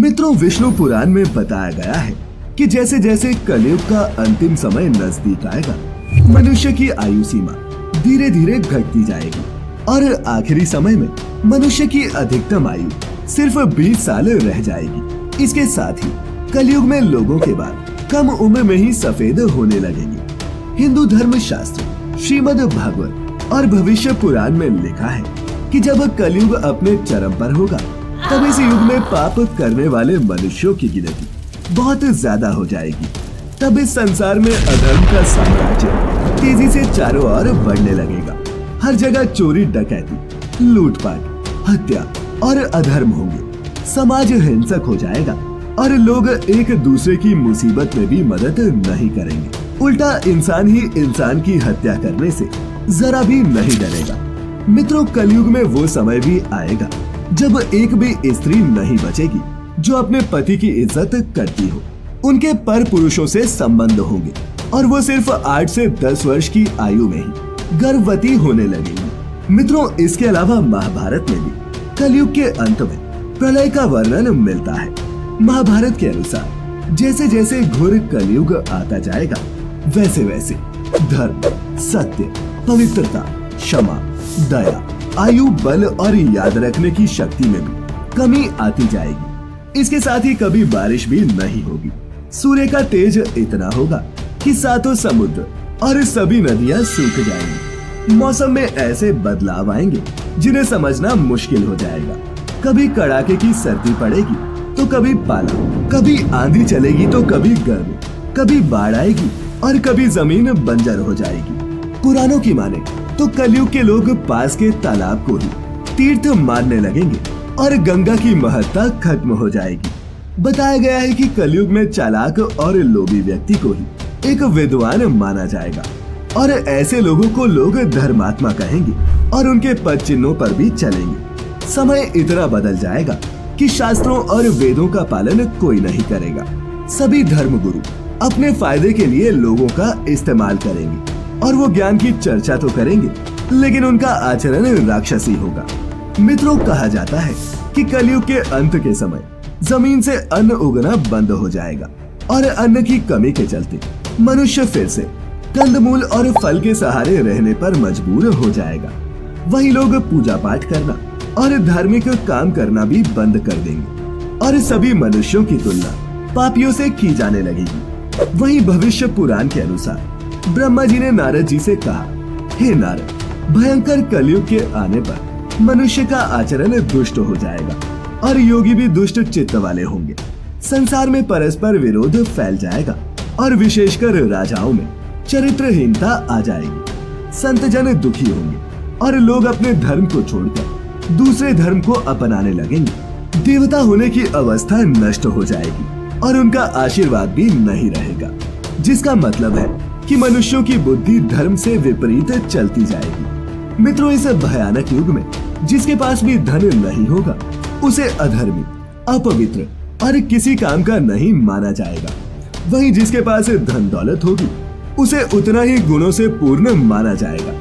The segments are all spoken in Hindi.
मित्रों, विष्णु पुराण में बताया गया है कि जैसे जैसे कलयुग का अंतिम समय नजदीक आएगा, मनुष्य की आयु सीमा धीरे धीरे घटती जाएगी और आखिरी समय में मनुष्य की अधिकतम आयु सिर्फ 20 साल रह जाएगी। इसके साथ ही कलयुग में लोगों के बाल कम उम्र में ही सफेद होने लगेंगे। हिंदू धर्म शास्त्र श्रीमद् भागवत और भविष्य पुराण में लिखा है कि जब कलयुग अपने चरम पर होगा, तब इस युग में पाप करने वाले मनुष्यों की गिनती बहुत ज्यादा हो जाएगी। तब इस संसार में अधर्म का साम्राज्य तेजी से चारों ओर बढ़ने लगेगा। हर जगह चोरी, डकैती, लूटपाट, हत्या और अधर्म होंगे। समाज हिंसक हो जाएगा और लोग एक दूसरे की मुसीबत में भी मदद नहीं करेंगे। उल्टा इंसान ही इंसान की हत्या करने से जरा भी नहीं डरेगा। मित्रों, कलयुग में वो समय भी आएगा जब एक भी स्त्री नहीं बचेगी जो अपने पति की इज्जत करती हो। उनके पर पुरुषों से संबंध होंगे और वो सिर्फ 8 से 10 वर्ष की आयु में ही गर्भवती होने लगेगी। मित्रों, इसके अलावा महाभारत में भी कलयुग के अंत में प्रलय का वर्णन मिलता है। महाभारत के अनुसार जैसे जैसे घोर कलयुग आता जाएगा, वैसे वैसे धर्म, सत्य, पवित्रता, क्षमा, दया, आयु, बल और याद रखने की शक्ति में भी कमी आती जाएगी। इसके साथ ही कभी बारिश भी नहीं होगी। सूर्य का तेज इतना होगा कि सातों समुद्र और सभी नदियां सूख जाएंगी। मौसम में ऐसे बदलाव आएंगे जिन्हें समझना मुश्किल हो जाएगा। कभी कड़ाके की सर्दी पड़ेगी तो कभी पाला, कभी आंधी चलेगी तो कभी गर्मी, कभी बाढ़ आएगी और कभी जमीन बंजर हो जाएगी। पुराणों की माने तो कलयुग के लोग पास के तालाब को ही तीर्थ मानने लगेंगे और गंगा की महत्ता खत्म हो जाएगी। बताया गया है कि कलयुग में चालाक और लोभी व्यक्ति को ही एक विद्वान माना जाएगा और ऐसे लोगों को लोग धर्मात्मा कहेंगे और उनके पद चिन्हों पर भी चलेंगे। समय इतना बदल जाएगा कि शास्त्रों और वेदों का पालन कोई नहीं करेगा। सभी धर्मगुरु अपने फायदे के लिए लोगों का इस्तेमाल करेंगे और वो ज्ञान की चर्चा तो करेंगे, लेकिन उनका आचरण राक्षसी होगा। मित्रों, कहा जाता है कि कलयुग के अंत के समय जमीन से अन्न उगना बंद हो जाएगा और अन्न की कमी के चलते मनुष्य फिर से कंदमूल और फल के सहारे रहने पर मजबूर हो जाएगा। वही लोग पूजा पाठ करना और धार्मिक काम करना भी बंद कर देंगे और सभी मनुष्यों की तुलना पापियों से की जाने लगेगी। वही भविष्य पुराण के अनुसार ब्रह्मा जी ने नारद जी से कहा, हे नारद, भयंकर कलयुग के आने पर मनुष्य का आचरण दुष्ट हो जाएगा और योगी भी दुष्ट चित्त वाले होंगे। संसार में परस्पर विरोध फैल जाएगा और विशेषकर राजाओं में चरित्रहीनता आ जाएगी। संत जन दुखी होंगे और लोग अपने धर्म को छोड़कर दूसरे धर्म को अपनाने लगेंगे। देवता होने की अवस्था नष्ट हो जाएगी और उनका आशीर्वाद भी नहीं रहेगा, जिसका मतलब है कि मनुष्यों की बुद्धि धर्म से विपरीत चलती जाएगी। मित्रों, इस भयानक युग में जिसके पास भी धन नहीं होगा, उसे अधर्मी, अपवित्र और किसी काम का नहीं माना जाएगा। वहीं जिसके पास धन दौलत होगी, उसे उतना ही गुणों से पूर्ण माना जाएगा।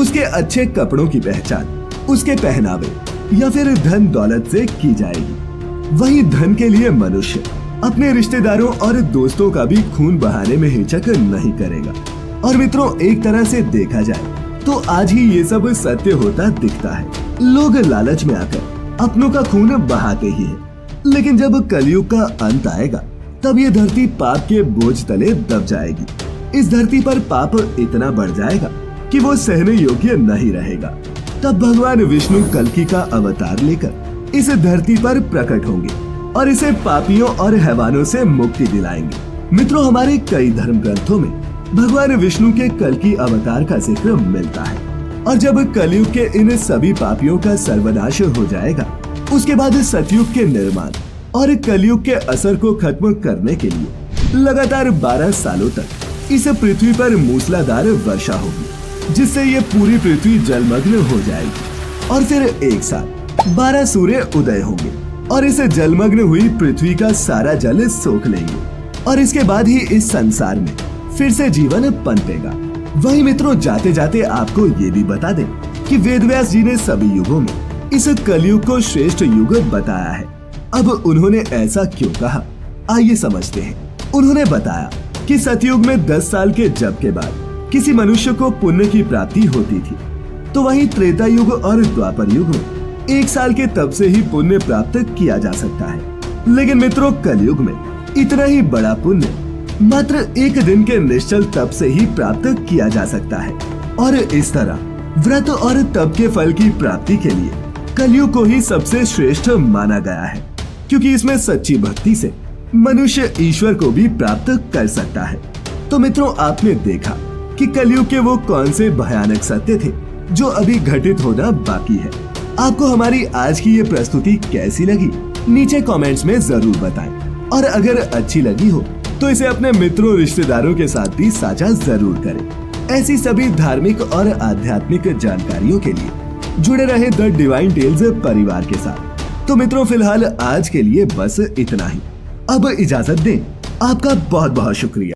उसके अच्छे कपड़ों की पहचान उसके पहनावे या फिर धन दौलत से की जाएगी। वहीं धन के लिए मनुष्य अपने रिश्तेदारों और दोस्तों का भी खून बहाने में हिचक नहीं करेगा। और मित्रों, एक तरह से देखा जाए तो आज ही ये सब सत्य होता दिखता है। लोग लालच में आकर अपनों का खून बहाते ही है, लेकिन जब कलयुग का अंत आएगा, तब ये धरती पाप के बोझ तले दब जाएगी। इस धरती पर पाप इतना बढ़ जाएगा कि वो सहने योग्य नहीं रहेगा। तब भगवान विष्णु कल्कि का अवतार लेकर इस धरती पर प्रकट होंगे और इसे पापियों और हैवानों से मुक्ति दिलाएंगे। मित्रों, हमारे कई धर्म ग्रंथों में भगवान विष्णु के कल्कि अवतार का जिक्र मिलता है और जब कलयुग के इन सभी पापियों का सर्वनाश हो जाएगा, उसके बाद सतयुग के निर्माण और कलयुग के असर को खत्म करने के लिए लगातार 12 सालों तक इस पृथ्वी पर मूसलाधार वर्षा होगी, जिससे ये पूरी पृथ्वी जलमग्न हो जाएगी। और फिर एक साथ 12 सूर्य उदय होंगे और इस जलमग्न हुई पृथ्वी का सारा जल सोख लेंगे और इसके बाद ही इस संसार में फिर से जीवन पनपेगा। वही मित्रों, जाते जाते आपको ये भी बता दें कि वेदव्यास जी ने सभी युगों में इस कलयुग को श्रेष्ठ युग बताया है अब उन्होंने ऐसा क्यों कहा, आइए समझते हैं। उन्होंने बताया कि सतयुग में 10 साल के जप के बाद किसी मनुष्य को पुण्य की प्राप्ति होती थी, तो वहीं त्रेता युग और द्वापर युग में 1 साल के तप से ही पुण्य प्राप्त किया जा सकता है। लेकिन मित्रों, कलयुग में इतना ही बड़ा पुण्य मात्र 1 दिन के निश्चल तप से ही प्राप्त किया जा सकता है। और इस तरह व्रत और तप के फल की प्राप्ति के लिए कलयुग को ही सबसे श्रेष्ठ माना गया है, क्योंकि इसमें सच्ची भक्ति से मनुष्य ईश्वर को भी प्राप्त कर सकता है। तो मित्रों, आपने देखा कि कलयुग के वो कौन से भयानक सत्य थे जो अभी घटित होना बाकी है। आपको हमारी आज की ये प्रस्तुति कैसी लगी, नीचे कमेंट्स में जरूर बताएं। और अगर अच्छी लगी हो तो इसे अपने मित्रों रिश्तेदारों के साथ भी साझा जरूर करें। ऐसी सभी धार्मिक और आध्यात्मिक जानकारियों के लिए जुड़े रहे द डिवाइन टेल्स परिवार के साथ। तो मित्रों, फिलहाल आज के लिए बस इतना ही। अब इजाजत दें। आपका बहुत बहुत शुक्रिया।